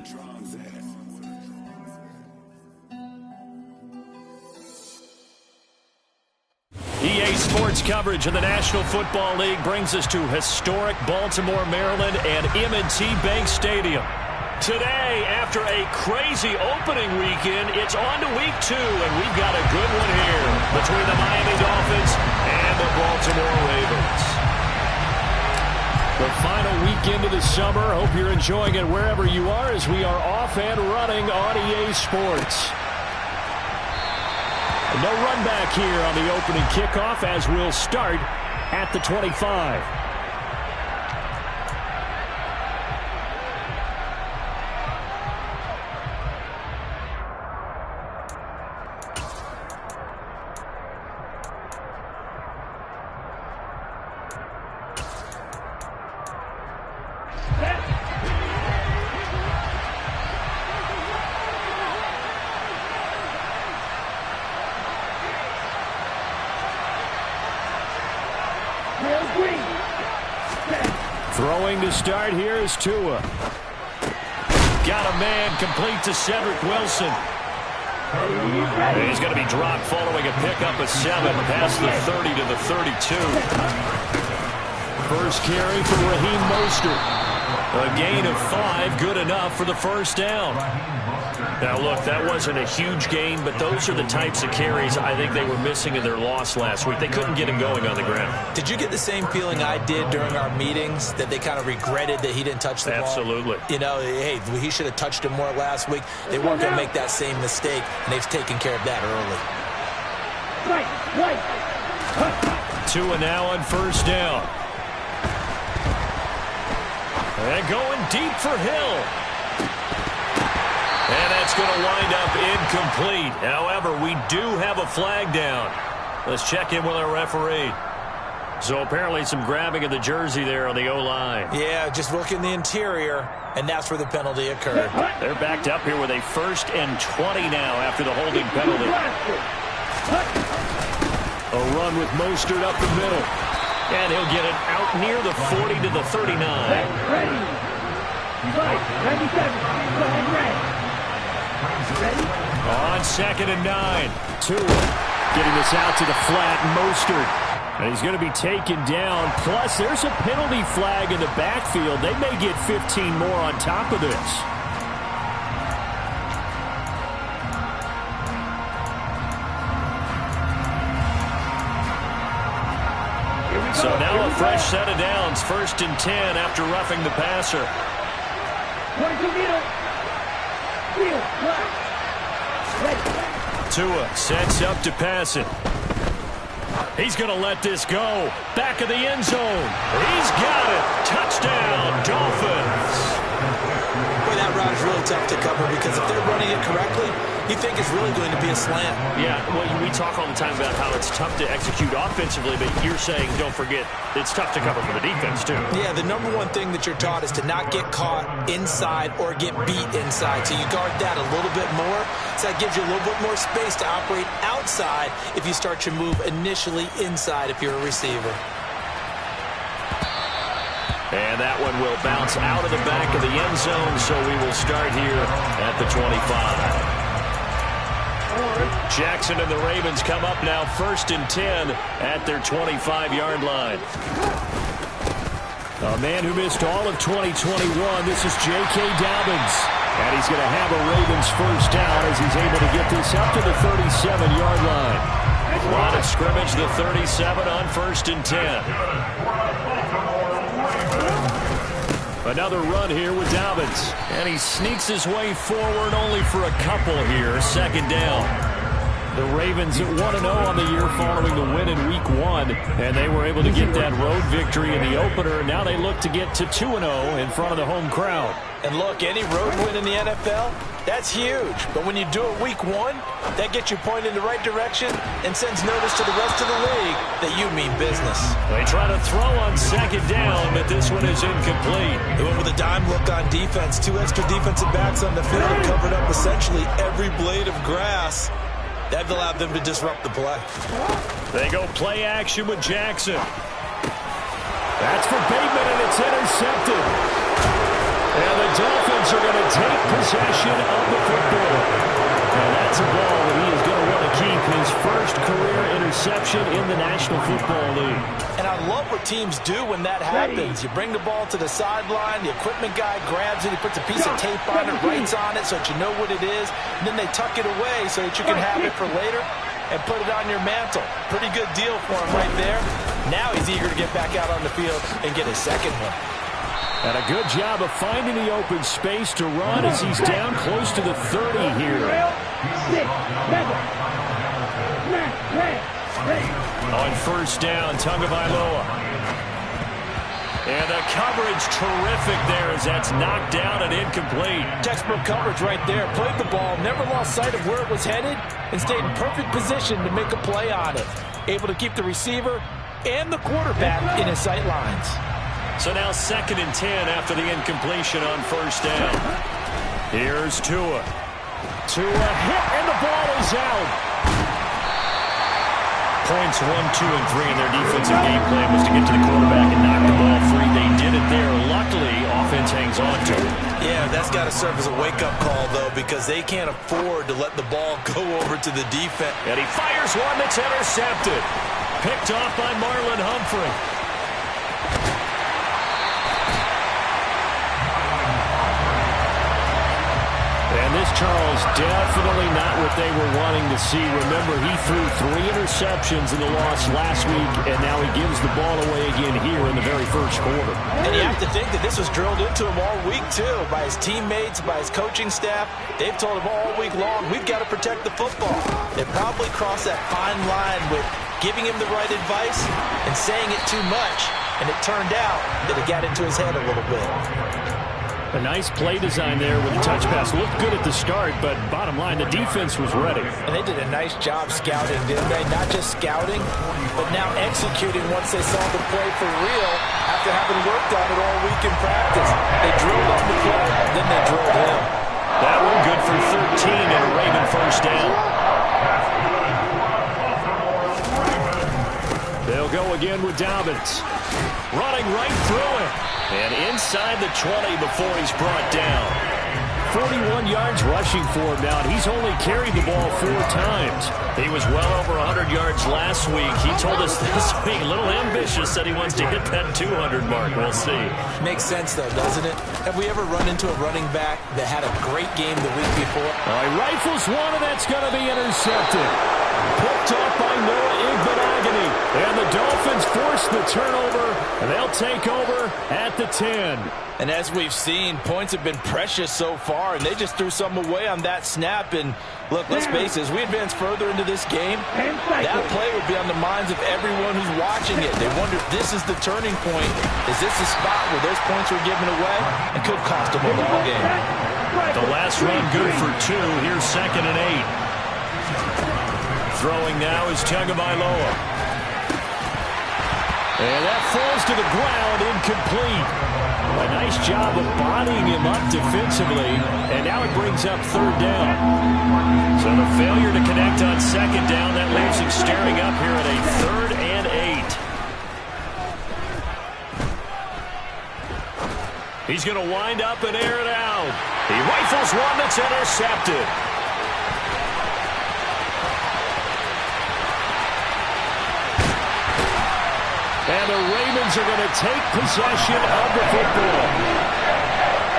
EA Sports coverage of the National Football League brings us to historic Baltimore, Maryland and M&T Bank Stadium. Today, after a crazy opening weekend, it's on to week 2, and we've got a good one here between the Miami Dolphins and the Baltimore Ravens. The final weekend of the summer. Hope you're enjoying it wherever you are as we are off and running on EA Sports. No run back here on the opening kickoff as we'll start at the 25. Throwing to start here is Tua. Got a man complete to Cedric Wilson. He's going to be dropped following a pickup of 7 past the 30 to the 32. First carry for Raheem Mostert. A gain of 5, good enough for the first down. Now, look, that wasn't a huge gain, but those are the types of carries I think they were missing in their loss last week. They couldn't get him going on the ground. Did you get the same feeling I did during our meetings, that they kind of regretted that he didn't touch the ball? Absolutely. You know, hey, he should have touched him more last week. They weren't going to make that same mistake, and they've taken care of that early. Tua now on first down. And going deep for Hill. And that's going to wind up incomplete. However, we do have a flag down. Let's check in with our referee. So apparently some grabbing of the jersey there on the O-line. Yeah, just look in the interior, and that's where the penalty occurred. They're backed up here with a 1st and 20 now after the holding penalty. A run with Mostert up the middle. And he'll get it out near the 40 to the 39. Ready. 97. On 2nd and 9. Tua getting this out to the flat. Mostert. And he's going to be taken down. Plus, there's a penalty flag in the backfield. They may get 15 more on top of this. So now a fresh set of downs. 1st and 10 after roughing the passer. Tua sets up to pass it. He's going to let this go. Back of the end zone. He's got it. Touchdown, Dolphins. Boy, that route is really tough to cover because if they're running it correctly, you think it's really going to be a slant. Yeah, well, we talk all the time about how it's tough to execute offensively, but you're saying, don't forget, it's tough to cover for the defense, too. Yeah, the number one thing that you're taught is to not get caught inside or get beat inside. So you guard that a little bit more. So that gives you a little bit more space to operate outside if you start your move initially inside if you're a receiver. And that one will bounce out of the back of the end zone, so we will start here at the 25. Jackson and the Ravens come up now 1st and 10 at their 25-yard line. A man who missed all of 2021, this is J.K. Dobbins. And he's going to have a Ravens first down as he's able to get this up to the 37-yard line. Line of scrimmage, the 37 on 1st and 10. Another run here with Dobbins. And he sneaks his way forward only for a couple here. 2nd down. The Ravens at 1-0 on the year following the win in Week 1. And they were able to get that road victory in the opener. Now they look to get to 2-0 in front of the home crowd. And look, any road win in the NFL, that's huge. But when you do it Week 1, that gets you pointed in the right direction and sends notice to the rest of the league that you mean business. They try to throw on 2nd down, but this one is incomplete. They went with a dime look on defense. 2 extra defensive backs on the field and covered up essentially every blade of grass. That allowed them to disrupt the play. They go play action with Jackson. That's for Bateman, and it's intercepted. And the Dolphins are going to take possession of the football. And that's a ball that he is going to want to keep, his first career interception in the National Football League. And I love what teams do when that happens. You bring the ball to the sideline, the equipment guy grabs it, he puts a piece of tape on it, writes on it so that you know what it is, and then they tuck it away so that you can have it for later and put it on your mantle. Pretty good deal for him right there. Now he's eager to get back out on the field and get his second one. And a good job of finding the open space to run as he's down close to the 30 here. On first down, Tagovailoa. And the coverage terrific there as that's knocked down and incomplete. Textbook coverage right there. Played the ball, never lost sight of where it was headed, and stayed in perfect position to make a play on it. Able to keep the receiver and the quarterback in his sight lines. So now 2nd and 10 after the incompletion on first down. Here's Tua. Tua hit, and the ball is out. Points 1, 2, and 3 in their defensive game plan was to get to the quarterback and knock the ball free. They did it there. Luckily, offense hangs on to it. Yeah, that's got to serve as a wake-up call, though, because they can't afford to let the ball go over to the defense. And he fires one that's intercepted. Picked off by Marlon Humphrey. And this, Charles, definitely not what they were wanting to see. Remember, he threw 3 interceptions in the loss last week, and now he gives the ball away again here in the very first quarter. And you have to think that this was drilled into him all week, too, by his teammates, by his coaching staff. They've told him all week long, we've got to protect the football. They probably crossed that fine line with giving him the right advice and saying it too much. And it turned out that it got into his head a little bit. A nice play design there with the touch pass. Looked good at the start, but bottom line, the defense was ready. And they did a nice job scouting, didn't they? Not just scouting, but now executing once they saw the play for real after having worked on it all week in practice. They drilled on the play, then they drilled him. That one good for 13 and a Raven first down. They'll go again with Dobbins. Running right through it. And inside the 20 before he's brought down. 41 yards rushing for him now. He's only carried the ball 4 times. He was well over 100 yards last week. He told us this week, a little ambitious, said he wants to hit that 200 mark. We'll see. Makes sense, though, doesn't it? Have we ever run into a running back that had a great game the week before? He rifles one, and that's going to be intercepted. Picked off by Noah Igbenogany. And the Dolphins force the turnover, and they'll take over at the 10. And as we've seen, points have been precious so far, and they just threw some away on that snap. And look, let's face it, as we advance further into this game, that play would be on the minds of everyone who's watching it. They wonder if this is the turning point. Is this the spot where those points were given away and could cost them a ball game? The last run good for 2. Here's 2nd and 8. Throwing now is Tagovailoa. And that falls to the ground, incomplete. A nice job of bodying him up defensively, and now it brings up 3rd down. So the failure to connect on 2nd down, that leaves him staring up here at a 3rd and 8. He's going to wind up and air it out. He rifles one that's intercepted. And the Ravens are going to take possession of the football.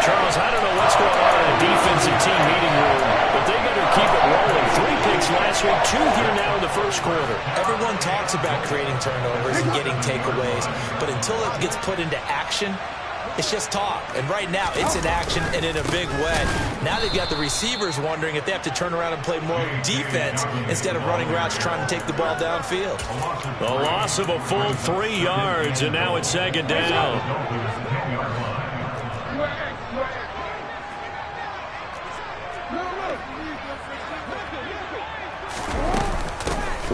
Charles, I don't know what's going on in a defensive team meeting room, but they better keep it rolling. 3 picks last week, 2 here now in the first quarter. Everyone talks about creating turnovers and getting takeaways, but until it gets put into action, it's just talk. And right now, it's in action and in a big way. Now they've got the receivers wondering if they have to turn around and play more defense instead of running routes trying to take the ball downfield. The loss of a full 3 yards, and now it's 2nd down.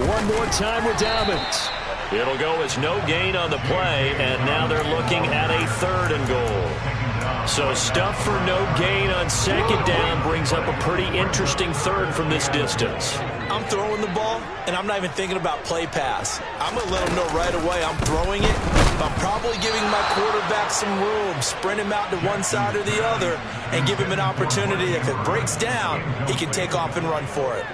One more time with Dobbins. It'll go as no gain on the play, and now they're looking at a 3rd and goal. So stuff for no gain on 2nd down brings up a pretty interesting 3rd from this distance. I'm throwing the ball, and I'm not even thinking about play pass. I'm going to let him know right away I'm throwing it. But I'm probably giving my quarterback some room, sprint him out to one side or the other, and give him an opportunity. If it breaks down, he can take off and run for it.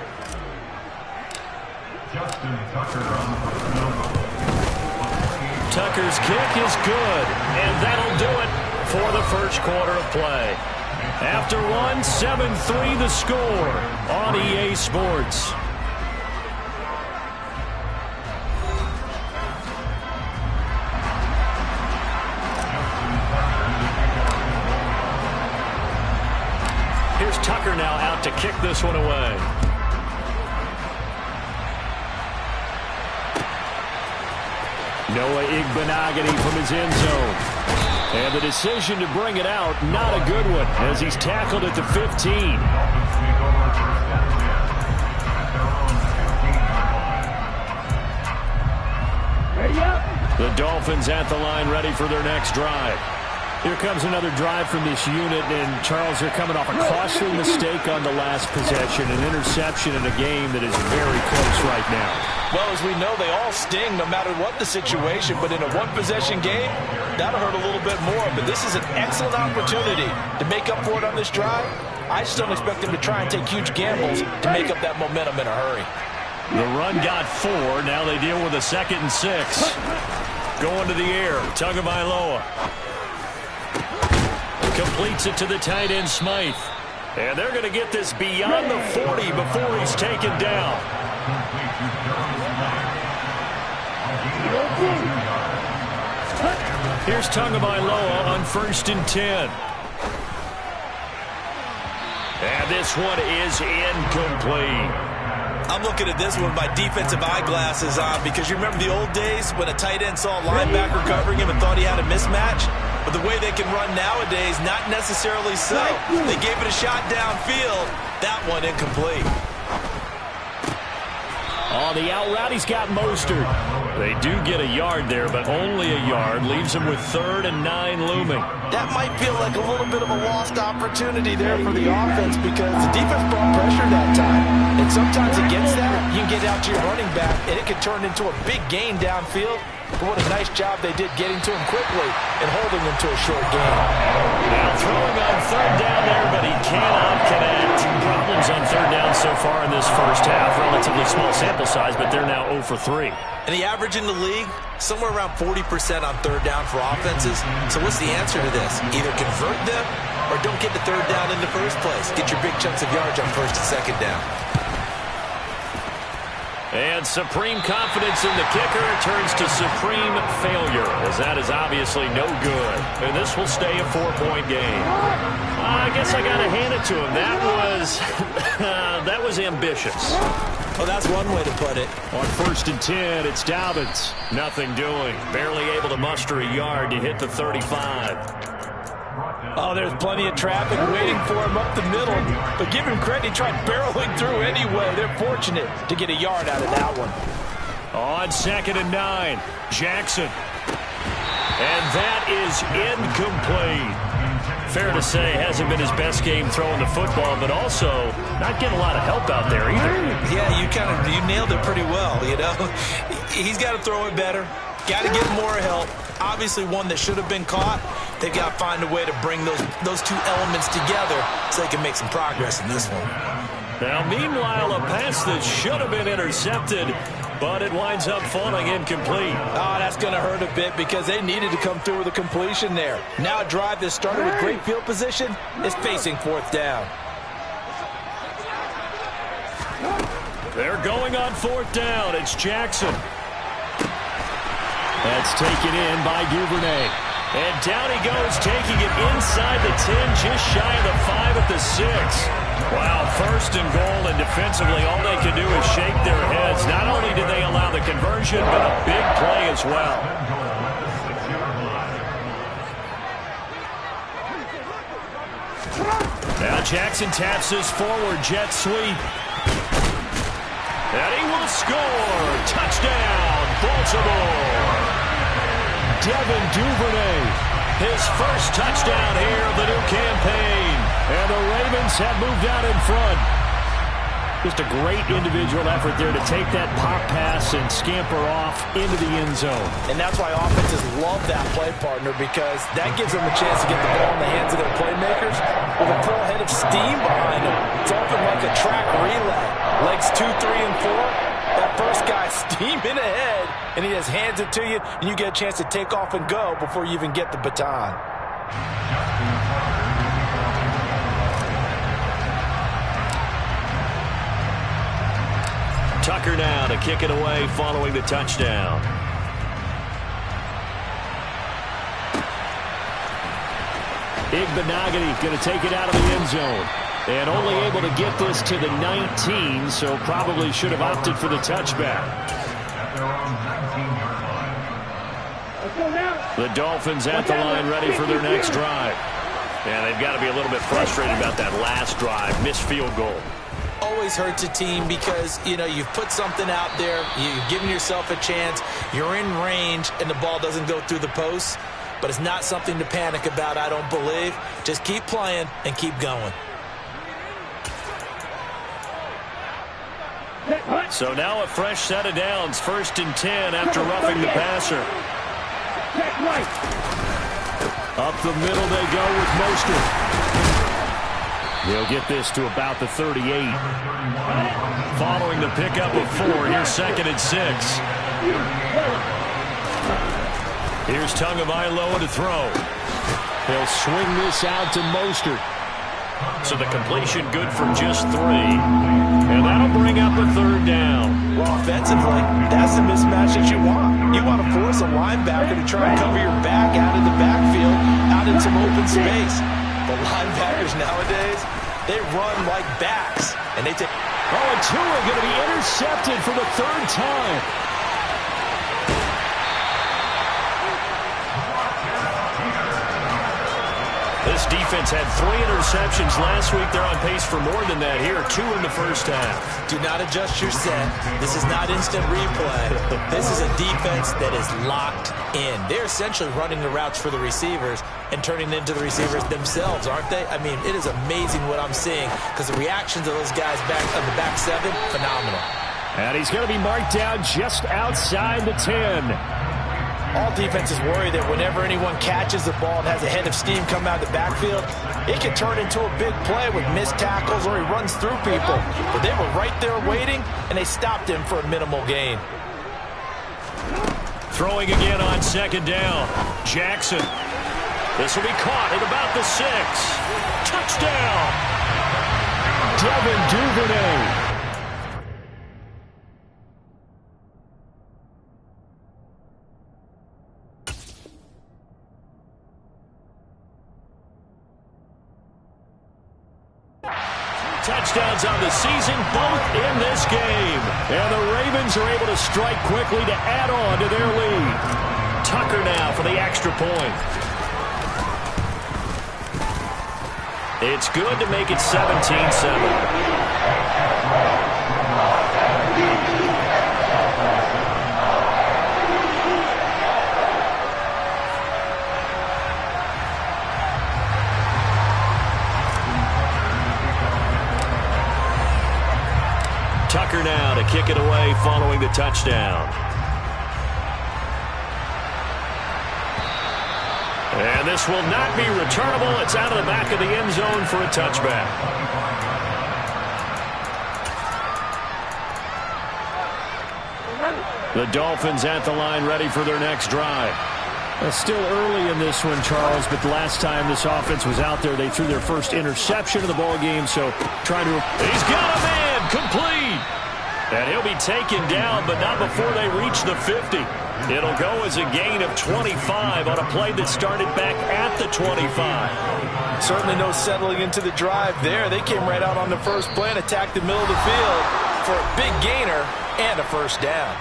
Tucker's kick is good, and that'll do it for the first quarter of play. After one, 7-3 the score on EA Sports. Here's Tucker now out to kick this one away. Noah Igbenogany from his end zone. And the decision to bring it out, not a good one, as he's tackled at the 15. The Dolphins at the line, ready for their next drive. Here comes another drive from this unit, and Charles, they're coming off a costly mistake on the last possession, an interception in a game that is very close right now. Well, as we know, they all sting no matter what the situation, but in a one-possession game, that'll hurt a little bit more. But this is an excellent opportunity to make up for it on this drive. I just don't expect them to try and take huge gambles to make up that momentum in a hurry. The run got 4. Now they deal with a 2nd and 6. Going to the air, Tagovailoa. Completes it to the tight end, Smythe. And they're going to get this beyond the 40 before he's taken down. Here's Tagovailoa on 1st and 10. And this one is incomplete. I'm looking at this one with my defensive eyeglasses on because you remember the old days when a tight end saw a linebacker covering him and thought he had a mismatch? But the way they can run nowadays, not necessarily so. They gave it a shot downfield. That one incomplete. On the out route, he's got Mostert. They do get a yard there, but only a yard. Leaves him with 3rd and 9 looming. That might feel like a little bit of a lost opportunity there for the offense because the defense brought pressure that time. And sometimes against that, you can get out to your running back, and it can turn into a big gain downfield. But what a nice job they did getting to him quickly and holding him to a short gain. Now throwing on 3rd down there, but he cannot connect. Problems on 3rd down so far in this first half. Relatively small sample size, but they're now 0 for 3. And the average in the league, somewhere around 40% on 3rd down for offenses. So what's the answer to this? Either convert them or don't get the 3rd down in the first place. Get your big chunks of yards on 1st and 2nd down. And supreme confidence in the kicker turns to supreme failure, as that is obviously no good. And this will stay a 4-point game. I guess I got to hand it to him. That was ambitious. Well, that's one way to put it. On 1st and 10, it's Dobbins. Nothing doing. Barely able to muster a yard to hit the 35. Oh, there's plenty of traffic waiting for him up the middle. But give him credit, he tried barreling through anyway. They're fortunate to get a yard out of that one. On 2nd and 9, Jackson. And that is incomplete. Fair to say, hasn't been his best game throwing the football, but also not getting a lot of help out there either. Yeah, you nailed it pretty well, you know. He's got to throw it better. Got to get more help. Obviously one that should have been caught. They've got to find a way to bring those two elements together so they can make some progress in this one. Now, meanwhile, a pass that should have been intercepted, but it winds up falling incomplete. Oh, that's going to hurt a bit because they needed to come through with a completion there. Now a drive that started with great field position is facing 4th down. They're going on 4th down. It's Jackson. That's taken in by Duvernay. And down he goes, taking it inside the 10, just shy of the 5 at the 6. Wow, 1st and goal, and defensively all they can do is shake their heads. Not only did they allow the conversion, but a big play as well. Now Jackson taps this forward jet sweep. And he will score. Touchdown, Baltimore. Devin Duvernay, his first touchdown here of the new campaign. And the Ravens have moved out in front. Just a great individual effort there to take that pop pass and scamper off into the end zone. And that's why offenses love that play, partner, because that gives them a chance to get the ball in the hands of their playmakers with a full head of steam behind them. It's often like a track relay. Legs 2, 3, and 4. That first guy steaming ahead, and he just hands it to you, and you get a chance to take off and go before you even get the baton. Tucker now to kick it away following the touchdown. Igbenogany going to take it out of the end zone. And only able to get this to the 19, so probably should have opted for the touchback. The Dolphins at the line ready for their next drive. And they've got to be a little bit frustrated about that last drive. Missed field goal. Always hurts a team because, you know, you've put something out there, you've given yourself a chance, you're in range, and the ball doesn't go through the posts. But it's not something to panic about, I don't believe. Just keep playing and keep going. So now a fresh set of downs, 1st and 10 after roughing the passer. Up the middle they go with Mostert. They'll get this to about the 38. Following the pickup of 4, here's 2nd and 6. Here's Tagovailoa to throw. He'll swing this out to Mostert. So the completion good for just 3. And that'll bring up a 3rd down. Well, offensively, that's the mismatch that you want. You want to force a linebacker to try and cover your back out in the backfield, out in some open space. The linebackers nowadays, they run like backs. And they take... Oh, and Tua going to be intercepted for the 3rd time. This defense had 3 interceptions last week. They're on pace for more than that here. 2 in the first half. Do not adjust your set. This is not instant replay. This is a defense that is locked in. They're essentially running the routes for the receivers and turning into the receivers themselves, aren't they? I mean, it is amazing what I'm seeing because the reactions of those guys back on the back 7, phenomenal. And he's going to be marked down just outside the 10. All defenses worry that whenever anyone catches the ball and has a head of steam come out of the backfield, it can turn into a big play with missed tackles or he runs through people. But they were right there waiting, and they stopped him for a minimal gain. Throwing again on 2nd down. Jackson. This will be caught at about the 6. Touchdown! Devin Duvernay. Touchdowns on the season, both in this game. And the Ravens are able to strike quickly to add on to their lead. Tucker now for the extra point. It's good to make it 17-7. Tucker now to kick it away following the touchdown. And this will not be returnable. It's out of the back of the end zone for a touchback. The Dolphins at the line ready for their next drive. Still early in this one, Charles, but the last time this offense was out there, they threw their first interception of the ball game, so trying to... He's got a man! Complete! And he'll be taken down, but not before they reach the 50. It'll go as a gain of 25 on a play that started back at the 25. Certainly no settling into the drive there. They came right out on the first play and attacked the middle of the field for a big gainer and a first down.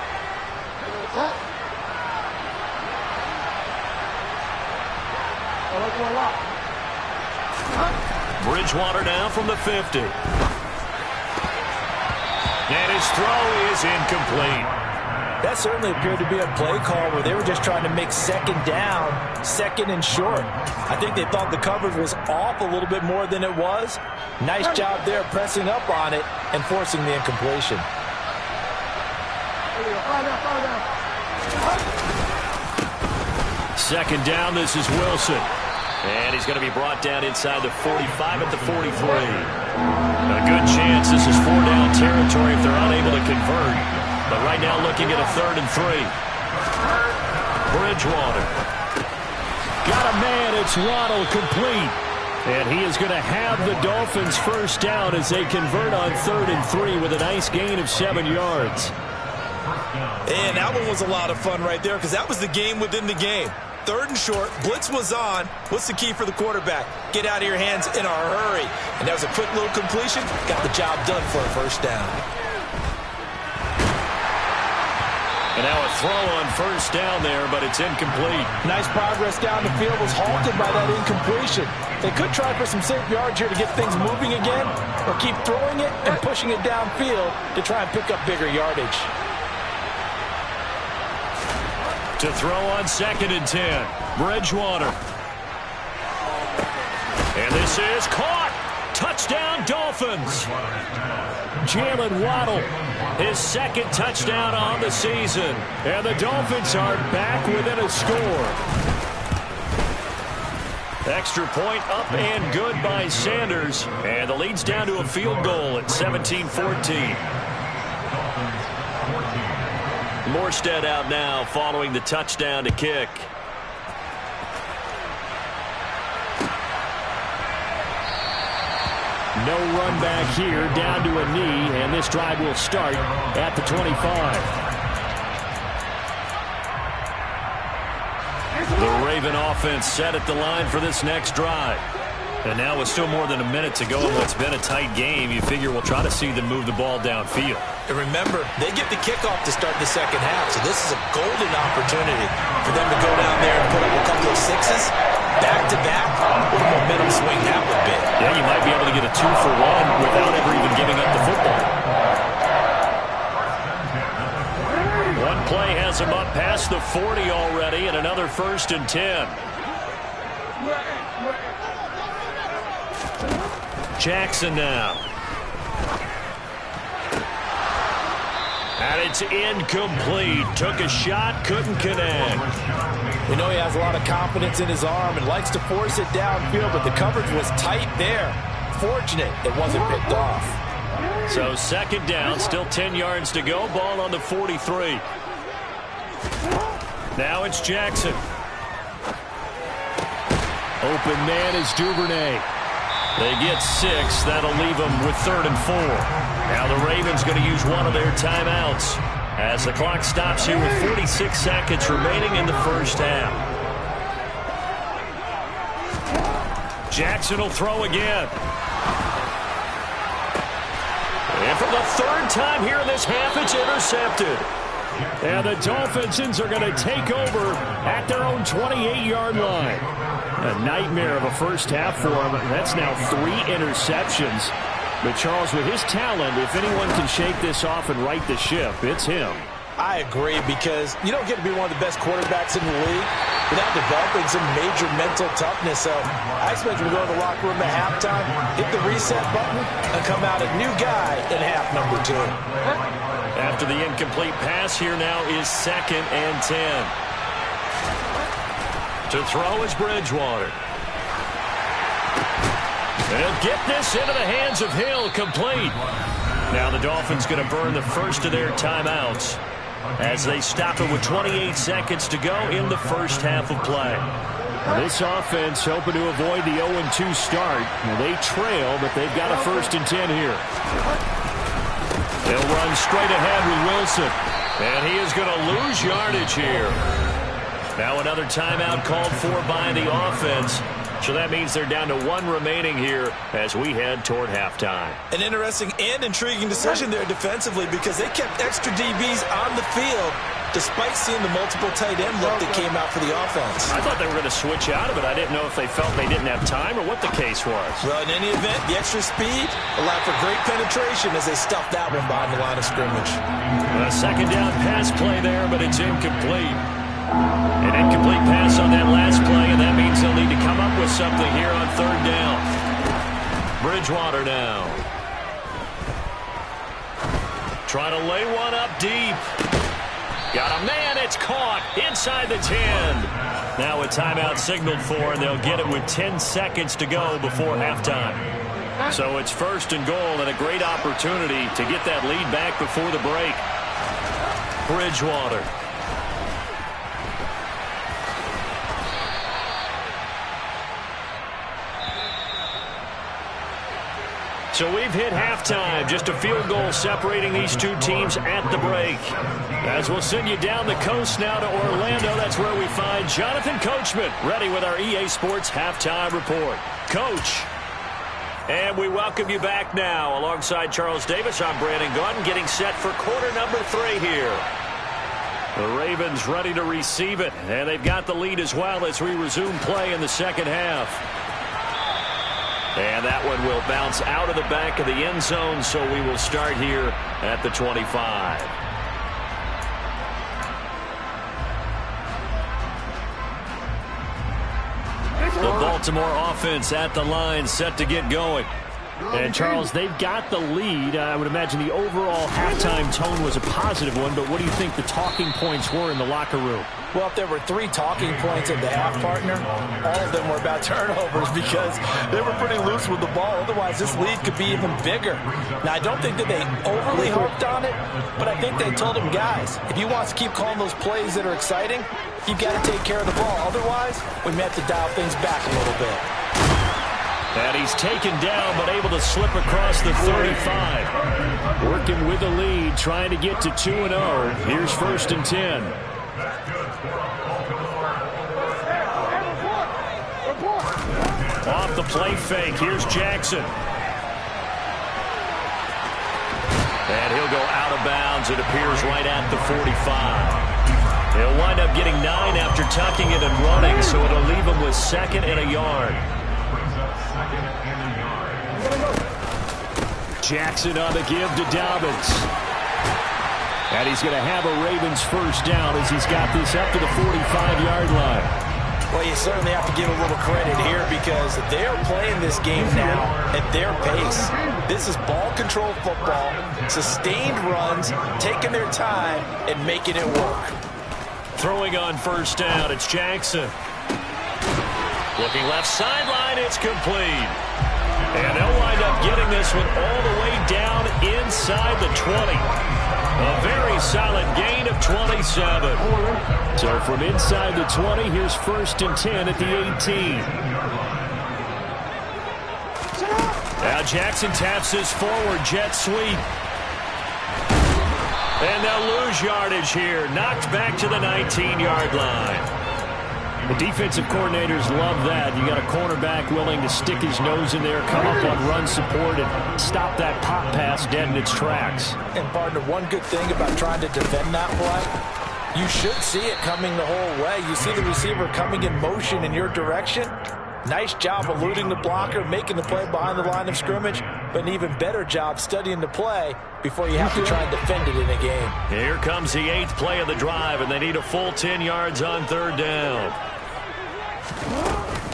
Bridgewater now from the 50. And his throw is incomplete. That certainly appeared to be a play call where they were just trying to make second down, second and short. I think they thought the coverage was off a little bit more than it was. Nice job there pressing up on it and forcing the incompletion. Second down, this is Wilson. And he's going to be brought down inside the 45 at the 43. A good chance this is 4-down territory if they're unable to convert. But right now looking at a 3rd and 3. Bridgewater. Got a man, it's Waddle, complete. And he is going to have the Dolphins first down as they convert on 3rd and 3 with a nice gain of 7 yards. And that one was a lot of fun right there because that was the game within the game. 3rd and short, blitz was on. What's the key for the quarterback? Get out of your hands in a hurry. And that was a quick little completion. Got the job done for a first down. And now a throw on first down there, but it's incomplete. Nice progress down the field, was halted by that incompletion. They could try for some safe yards here to get things moving again, or keep throwing it and pushing it downfield to try and pick up bigger yardage. To throw on 2nd and 10. Bridgewater. And this is caught. Touchdown, Dolphins. Jalen Waddle, his 2nd touchdown on the season. And the Dolphins are back within a score. Extra point up and good by Sanders. And the lead's down to a field goal at 17-14. Morstead out now following the touchdown to kick. No run back here, down to a knee, and this drive will start at the 25. The Raven offense set at the line for this next drive. And now with still more than a minute to go in what's been a tight game, you figure we'll try to see them move the ball downfield. And remember, they get the kickoff to start the second half, so this is a golden opportunity for them to go down there and put up a couple of sixes. Back-to-back, what a momentum swing that would be. Yeah, you might be able to get a 2-for-1 without ever even giving up the football. One play has him up past the 40 already, and another 1st and 10. Jackson now. And it's incomplete. Took a shot, couldn't connect. We know he has a lot of confidence in his arm and likes to force it downfield, but the coverage was tight there. Fortunate it wasn't picked off. So 2nd down, still 10 yards to go. Ball on the 43. Now it's Jackson. Open man is Duvernay. They get 6. That'll leave them with 3rd and 4. Now the Ravens going to use one of their timeouts as the clock stops here with 46 seconds remaining in the first half. Jackson will throw again. And for the 3rd time here in this half, it's intercepted. And the Dolphins are going to take over at their own 28-yard line. A nightmare of a first half for him. That's now 3 interceptions. But Charles, with his talent, if anyone can shake this off and right the ship, it's him. I agree, because you don't get to be one of the best quarterbacks in the league without developing some major mental toughness. So I expect him to go to the locker room at halftime, hit the reset button, and come out a new guy in half number 2. After the incomplete pass, here now is 2nd and 10. To throw is Bridgewater. They'll get this into the hands of Hill, complete. Now the Dolphins going to burn the first of their timeouts as they stop it with 28 seconds to go in the first half of play. This offense hoping to avoid the 0-2 start. They trail, but they've got a 1st and 10 here. They'll run straight ahead with Wilson. And he is going to lose yardage here. Now another timeout called for by the offense. So that means they're down to 1 remaining here as we head toward halftime. An interesting and intriguing decision there defensively, because they kept extra DBs on the field despite seeing the multiple tight end look that came out for the offense. I thought they were going to switch out of it. I didn't know if they felt they didn't have time or what the case was. Well, in any event, the extra speed allowed for great penetration as they stuffed that one behind the line of scrimmage. A second down pass play there, but it's incomplete. An incomplete pass on that last play, and that means they'll need to come up with something here on third down. Bridgewater now. Trying to lay one up deep. Got a man, it's caught inside the 10. Now a timeout signaled for, and they'll get it with 10 seconds to go before halftime. So it's first and goal, and a great opportunity to get that lead back before the break. Bridgewater. So we've hit halftime. Just a field goal separating these two teams at the break. As we'll send you down the coast now to Orlando, that's where we find Jonathan Coachman, ready with our EA Sports Halftime Report. Coach. And we welcome you back now. Alongside Charles Davis, I'm Brandon Gaudin, getting set for quarter number 3 here. The Ravens ready to receive it, and they've got the lead as well as we resume play in the second half. And that one will bounce out of the back of the end zone, so we will start here at the 25. The Baltimore offense at the line, set to get going. And, Charles, they've got the lead. I would imagine the overall halftime tone was a positive one, but what do you think the talking points were in the locker room? Well, if there were 3 talking points at the half, partner, all of them were about turnovers because they were pretty loose with the ball. Otherwise, this lead could be even bigger. Now, I don't think that they overly harped on it, but I think they told them, guys, if you want to keep calling those plays that are exciting, you've got to take care of the ball. Otherwise, we may have to dial things back a little bit. And he's taken down, but able to slip across the 35. Working with the lead, trying to get to 2-0. Here's first and 10. Off the play fake, here's Jackson. And he'll go out of bounds. It appears right at the 45. He'll wind up getting 9 after tucking it and running, so it'll leave him with 2nd and a yard. Jackson on the give to Dobbins. And he's going to have a Ravens first down as he's got this up to the 45-yard line. Well, you certainly have to give a little credit here because they're playing this game now at their pace. This is ball control football, sustained runs, taking their time, and making it work. Throwing on first down, it's Jackson. Looking left sideline, it's complete. And they'll wind up getting this one all the way down inside the 20. A very solid gain of 27. So from inside the 20, here's first and 10 at the 18. Now Jackson taps his forward jet sweep. And they'll lose yardage here. Knocked back to the 19-yard line. The defensive coordinators love that. You got a cornerback willing to stick his nose in there, come up on run support, and stop that pop pass dead in its tracks. And, partner, one good thing about trying to defend that play, you should see it coming the whole way. You see the receiver coming in motion in your direction. Nice job eluding the blocker, making the play behind the line of scrimmage, but an even better job studying the play before you have to try and defend it in a game. Here comes the 8th play of the drive, and they need a full 10 yards on third down.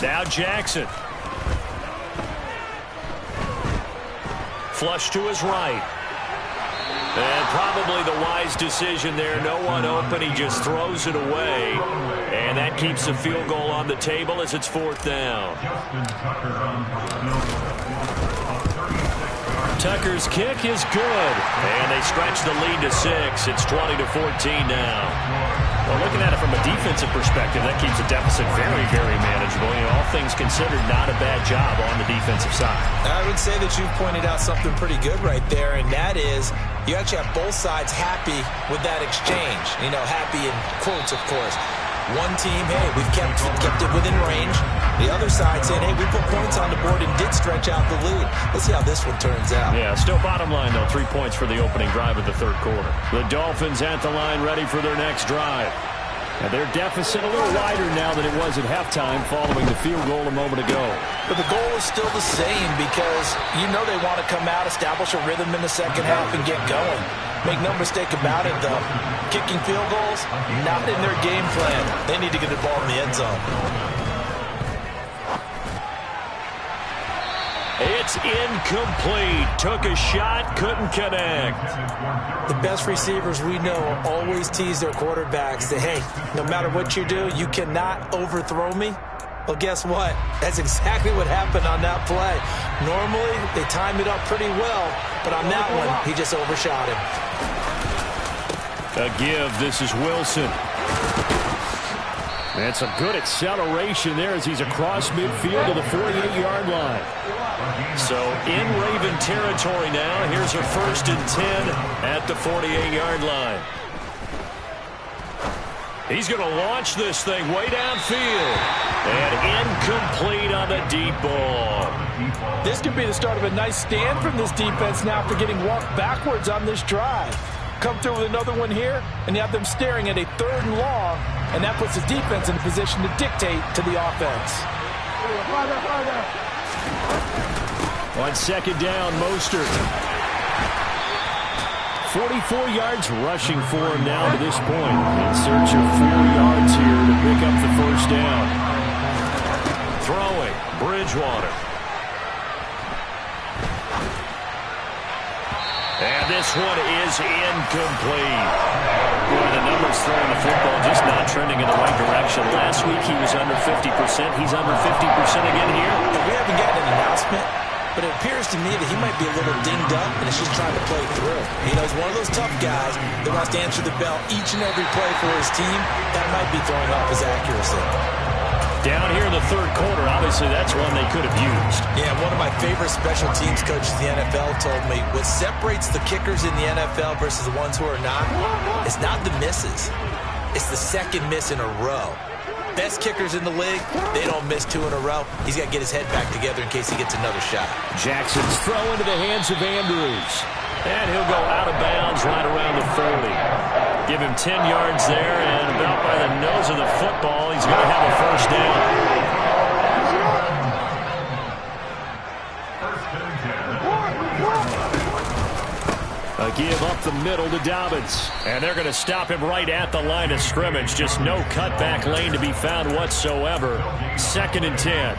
Now Jackson. Flush to his right. And probably the wise decision there. No one open. He just throws it away. And that keeps the field goal on the table as it's 4th down. Tucker's kick is good. And they stretch the lead to 6. It's 20-14 now. Well, looking at it from a defensive perspective, that keeps the deficit very, very manageable. You know, all things considered, not a bad job on the defensive side. I would say that you pointed out something pretty good right there, and that is you actually have both sides happy with that exchange. You know, happy in quotes, of course. One team, hey, we've kept it within range. The other side saying, hey, we put points on the board and did stretch out the lead. Let's see how this one turns out. Yeah, still bottom line, though. 3 points for the opening drive of the third quarter. The Dolphins at the line ready for their next drive. And their deficit a little wider now than it was at halftime following the field goal a moment ago. But the goal is still the same because you know they want to come out, establish a rhythm in the second half, and get going. Make no mistake about it, though. Kicking field goals, not in their game plan. They need to get the ball in the end zone. It's incomplete. Took a shot, couldn't connect. The best receivers we know always tease their quarterbacks that, hey, no matter what you do, you cannot overthrow me. Well, guess what? That's exactly what happened on that play. Normally, they time it up pretty well, but on that one, he just overshot him. A give. This is Wilson. That's a good acceleration there as he's across midfield to the 48-yard line. So in Raven territory now. Here's a 1st and 10 at the 48-yard line. He's going to launch this thing way downfield. And incomplete on the deep ball. This could be the start of a nice stand from this defense now after getting walked backwards on this drive. Come through with another one here, and you have them staring at a 3rd and long, and that puts the defense in a position to dictate to the offense. On 2nd down, Mostert. 44 yards rushing for him now to this point. In search of 4 yards here to pick up the 1st down. Throwing, Bridgewater. And this one is incomplete. Boy, the numbers throwing the football just not trending in the right direction. Last week he was under 50%. He's under 50% again here. We haven't gotten an announcement, but it appears to me that he might be a little dinged up and is just trying to play through. You know, he's one of those tough guys that wants to answer the bell each and every play for his team. That might be throwing off his accuracy. Down here in the third quarter, obviously that's one they could have used. Yeah, one of my favorite special teams coaches in the NFL told me what separates the kickers in the NFL versus the ones who are not, it's not the misses. It's the second miss in a row. Best kickers in the league, they don't miss 2 in a row. He's got to get his head back together in case he gets another shot. Jackson's throw into the hands of Andrews. And he'll go out of bounds right around the 40. Give him 10 yards there, and about by the nose of the football, he's going to have a 1st down. A give up the middle to Dobbins. And they're going to stop him right at the line of scrimmage. Just no cutback lane to be found whatsoever. 2nd and 10.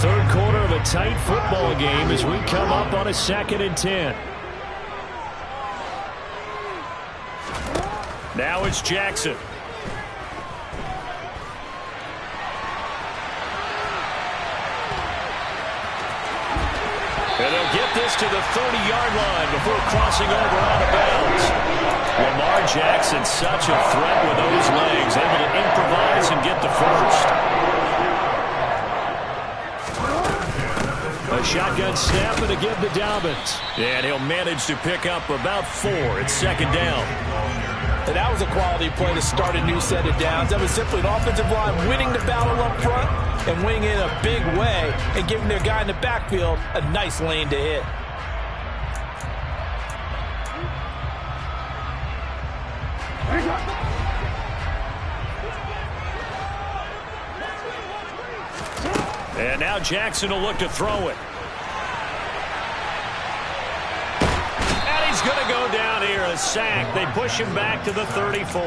Third quarter of a tight football game as we come up on a 2nd and 10. Now it's Jackson. And they'll get this to the 30-yard line before crossing over out of bounds. Lamar Jackson, such a threat with those legs, able to improvise and get the 1st. A shotgun snap and a give to Dobbins. And he'll manage to pick up about 4 at 2nd down. And that was a quality play to start a new set of downs. That was simply an offensive line winning the battle up front and winning it in a big way and giving their guy in the backfield a nice lane to hit. And now Jackson will look to throw it. He's going to go down here, a sack. They push him back to the 34.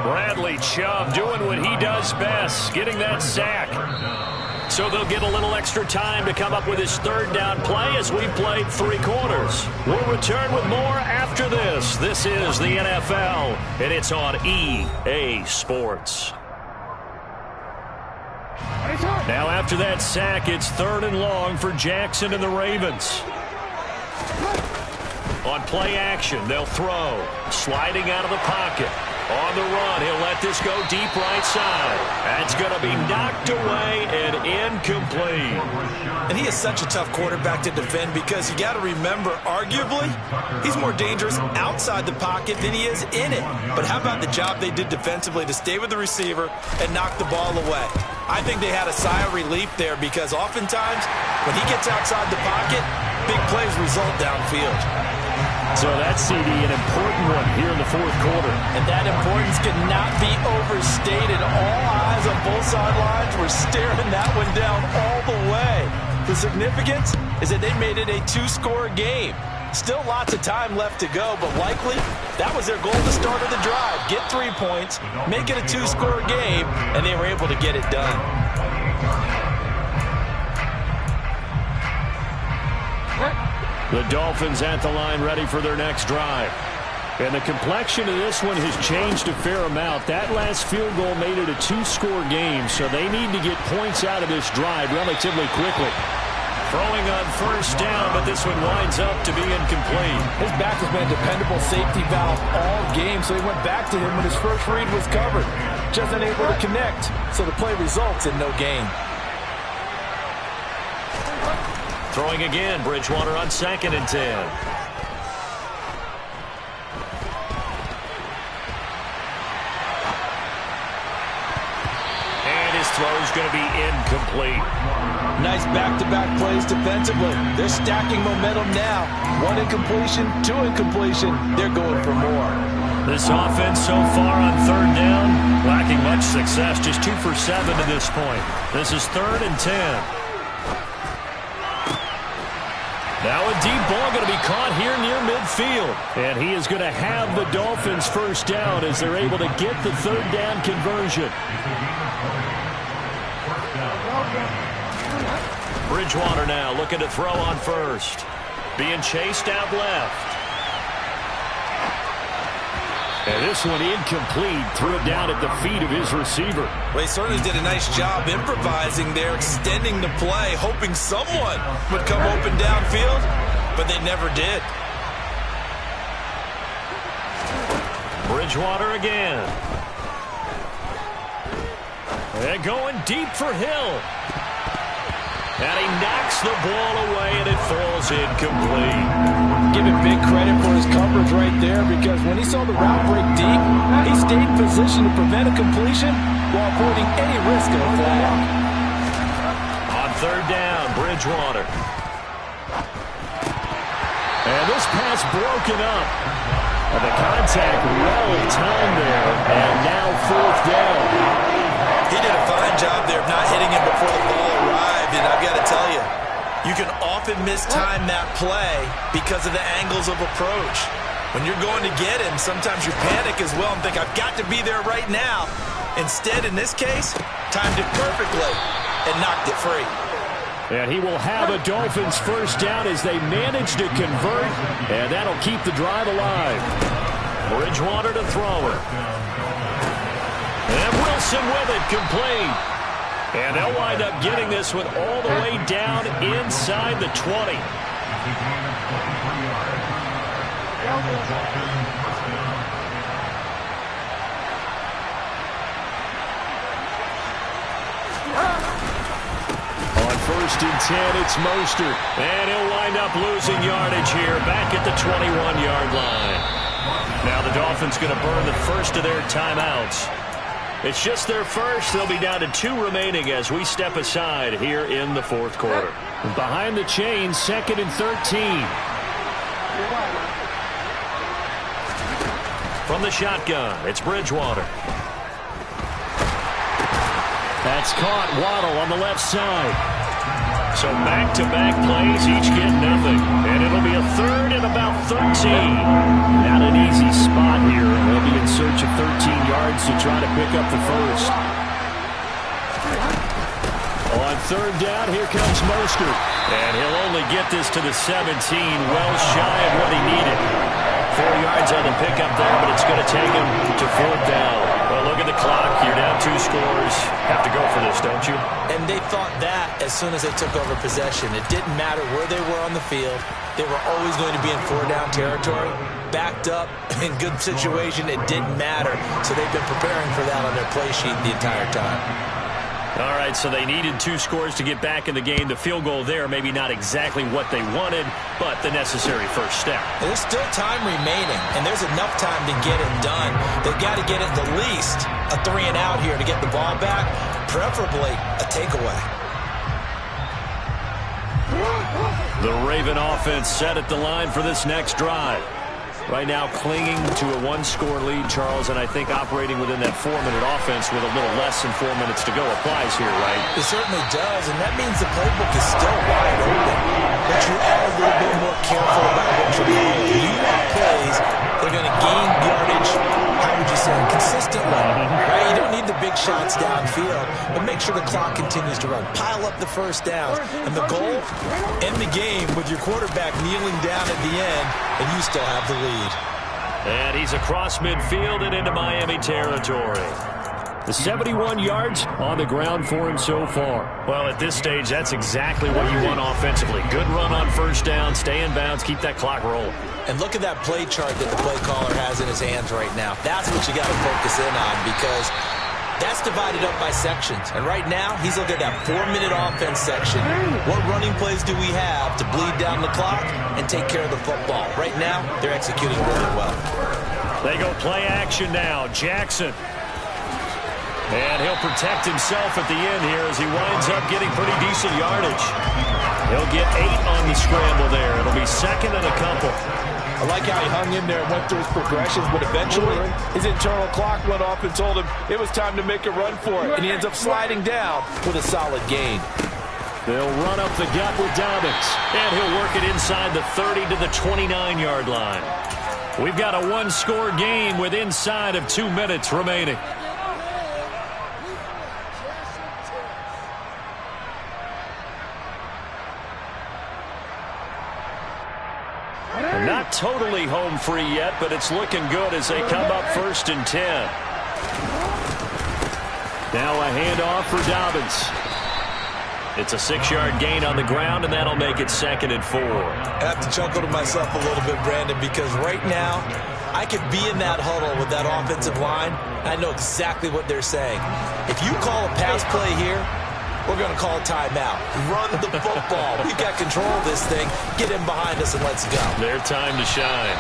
Bradley Chubb doing what he does best, getting that sack. So they'll get a little extra time to come up with his 3rd down play as we played 3 quarters. We'll return with more after this. This is the NFL, and it's on EA Sports. Now after that sack, it's 3rd and long for Jackson and the Ravens. On play action, they'll throw. Sliding out of the pocket. On the run, he'll let this go deep right side. That's going to be knocked away and incomplete. And he is such a tough quarterback to defend because you got to remember, arguably, he's more dangerous outside the pocket than he is in it. But how about the job they did defensively to stay with the receiver and knock the ball away? I think they had a sigh of relief there because oftentimes when he gets outside the pocket, big plays result downfield. So that CD, an important one here in the fourth quarter. And that importance cannot be overstated. All eyes on both sidelines were staring that one down all the way. The significance is that they made it a two-score game. Still lots of time left to go, but likely that was their goal to start of the drive. Get 3 points, make it a two-score game, and they were able to get it done. The Dolphins at the line ready for their next drive. And the complexion of this one has changed a fair amount. That last field goal made it a two-score game, so they need to get points out of this drive relatively quickly. Throwing on first down, but this one winds up to be incomplete. His back has been a dependable safety valve all game, so he went back to him when his first read was covered. Just unable to connect, so the play results in no gain. Throwing again, Bridgewater on 2nd and 10. And his throw is going to be incomplete. Nice back-to-back plays defensively. They're stacking momentum now. 1 incompletion, 2 incompletion. They're going for more. This offense so far on 3rd down, lacking much success. Just 2 for 7 to this point. This is 3rd and 10. Now a deep ball going to be caught here near midfield. And he is going to have the Dolphins first down as they're able to get the 3rd down conversion. Bridgewater now looking to throw on first. Being chased out left. And this one incomplete. Threw it down at the feet of his receiver. Well, he certainly did a nice job improvising there, extending the play, hoping someone would come open downfield, but they never did. Bridgewater again. And going deep for Hill. And he knocks the ball away, and it falls incomplete. Give him big credit for his coverage right there because when he saw the route break deep, he stayed in position to prevent a completion while avoiding any risk of a flag. On 3rd down, Bridgewater. And this pass broken up. And the contact well timed there, and now 4th down. He did a fine job there of not hitting him before the ball arrived, and I've got to tell you, you can often mistime that play because of the angles of approach. When you're going to get him, sometimes you panic as well and think, I've got to be there right now. Instead, in this case, timed it perfectly and knocked it free. And he will have a Dolphins first down as they manage to convert, and that'll keep the drive alive. Bridgewater to throw it. And Wilson with it, complete. And they'll wind up getting this one all the way down inside the 20. On 1st and 10, it's Mostert. And he'll wind up losing yardage here back at the 21-yard line. Now the Dolphins going to burn the first of their timeouts. It's just their first. They'll be down to 2 remaining as we step aside here in the 4th quarter. Behind the chains, 2nd and 13. From the shotgun, it's Bridgewater. That's caught. Waddle on the left side. So back-to-back plays, each get nothing. And it'll be a 3rd and about 13. Not an easy spot here. They'll be in search of 13 yards to try to pick up the first. On 3rd down, here comes Mostert. And he'll only get this to the 17, well shy of what he needed. 4 yards on the pickup there, but it's going to take him to 4th down. Well, look at the clock. You're down two scores, have to go for this, don't you? And they thought that as soon as they took over possession. It didn't matter where they were on the field. They were always going to be in four-down territory. Backed up, in good situation, it didn't matter. So they've been preparing for that on their play sheet the entire time. All right, so they needed two scores to get back in the game. The field goal there, maybe not exactly what they wanted, but the necessary first step. And there's still time remaining, and there's enough time to get it done. They've got to get it at least a 3-and-out here to get the ball back, preferably a takeaway. The Raven offense set at the line for this next drive. Right now clinging to a one-score lead, Charles, and I think operating within that 4-minute offense with a little less than 4 minutes to go applies here, right? It certainly does, and that means the playbook is still wide open. But you are a little bit more careful about what you're doing. You want plays that are going to gain yardage, how would you say, consistently, right? You don't need the big shots downfield, but make sure the clock continues to run. Pile up the first downs, and the goal, end the game with your quarterback kneeling down at the end, and you still have the lead. And he's across midfield and into Miami territory. The 71 yards on the ground for him so far. Well, at this stage, that's exactly what you want offensively. Good run on first down, stay in bounds, keep that clock rolling. And look at that play chart that the play caller has in his hands right now. That's what you got to focus in on, because that's divided up by sections. And right now, he's looking at that 4-minute offense section. What running plays do we have to bleed down the clock and take care of the football? Right now, they're executing really well. They go play action now. Jackson. And he'll protect himself at the end here as he winds up getting pretty decent yardage. He'll get 8 on the scramble there. It'll be second and a couple. I like how he hung in there and went through his progressions, but eventually his internal clock went off and told him it was time to make a run for it, and he ends up sliding down with a solid gain. They'll run up the gut with Dobbins, and he'll work it inside the 30 to the 29-yard line. We've got a one-score game with inside of 2 minutes remaining. Not totally home free yet, but it's looking good as they come up 1st and 10. Now a handoff for Dobbins. It's a 6-yard gain on the ground, and that'll make it 2nd and 4. I have to chuckle to myself a little bit, Brandon, because right now I could be in that huddle with that offensive line. I know exactly what they're saying. If you call a pass play here, we're going to call a timeout. Run the football. We've got control of this thing. Get him behind us and let's go. Their time to shine.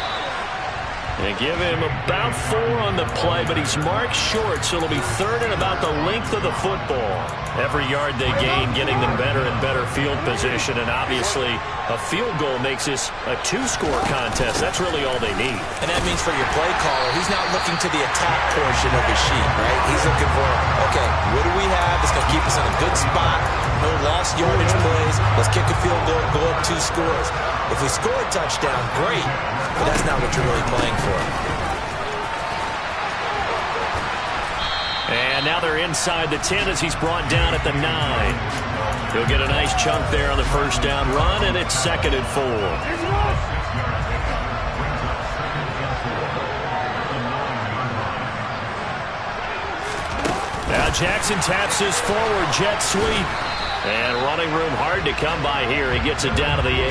They give him about 4 on the play, but he's marked short, so it'll be 3rd and about the length of the football. Every yard they gain, getting them better and better field position, and obviously a field goal makes this a 2-score contest. That's really all they need. And that means for your play caller, he's not looking to the attack portion of his sheet, right? He's looking for, okay, what do we have that's going to keep us in a good spot? No lost yardage plays. Let's kick a field goal, go up 2 scores. If we score a touchdown, great, but that's not what you're really playing for. And now they're inside the 10 as he's brought down at the 9. He'll get a nice chunk there on the first down run, and it's 2nd and 4. Now Jackson taps his forward jet sweep. And running room hard to come by here. He gets it down to the 8.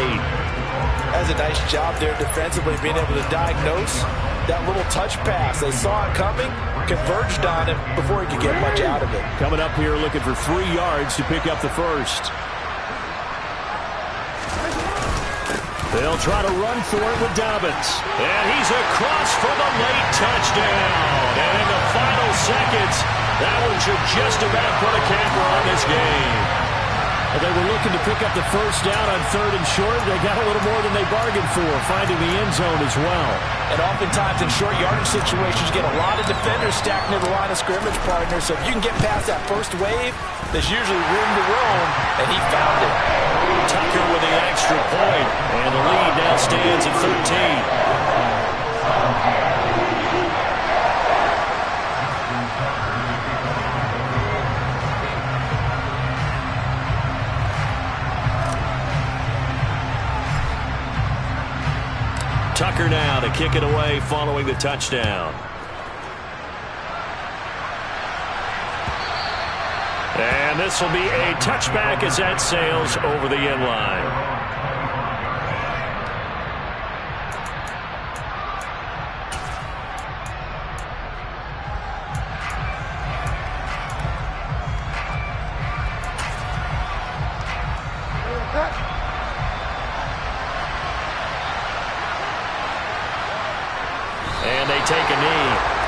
Has a nice job there defensively, being able to diagnose that little touch pass. They saw it coming, converged on him before he could get much out of it. Coming up here looking for 3 yards to pick up the first. They'll try to run for it with Dobbins. And he's across for the late touchdown. And in the final seconds, that one should just about put a capper on this game. They were looking to pick up the first down on 3rd and short. They got a little more than they bargained for, finding the end zone as well. And oftentimes in short yardage situations, you get a lot of defenders stacked near the line of scrimmage, partner. So if you can get past that first wave, there's usually room to roam, and he found it. Tucker with the extra point, and the lead now stands at 13. Tucker now to kick it away following the touchdown. And this will be a touchback as that sails over the end line. And they take a knee.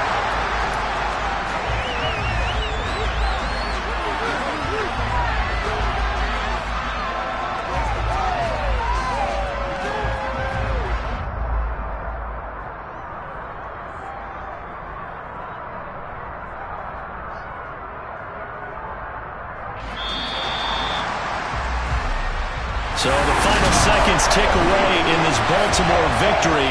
So the final seconds tick away in this Baltimore victory,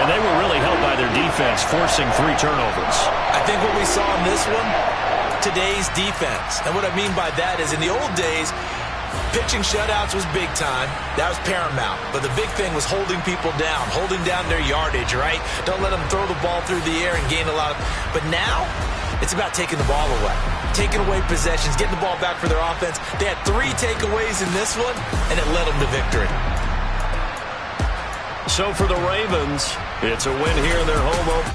and they were really helped by their defense, forcing 3 turnovers. I think what we saw in this one, today's defense. And what I mean by that is in the old days, pitching shutouts was big time. That was paramount. But the big thing was holding people down, holding down their yardage, right? Don't let them throw the ball through the air and gain a lot of... But now, it's about taking the ball away. Taking away possessions, getting the ball back for their offense. They had 3 takeaways in this one, and it led them to victory. So for the Ravens, it's a win here in their home opener.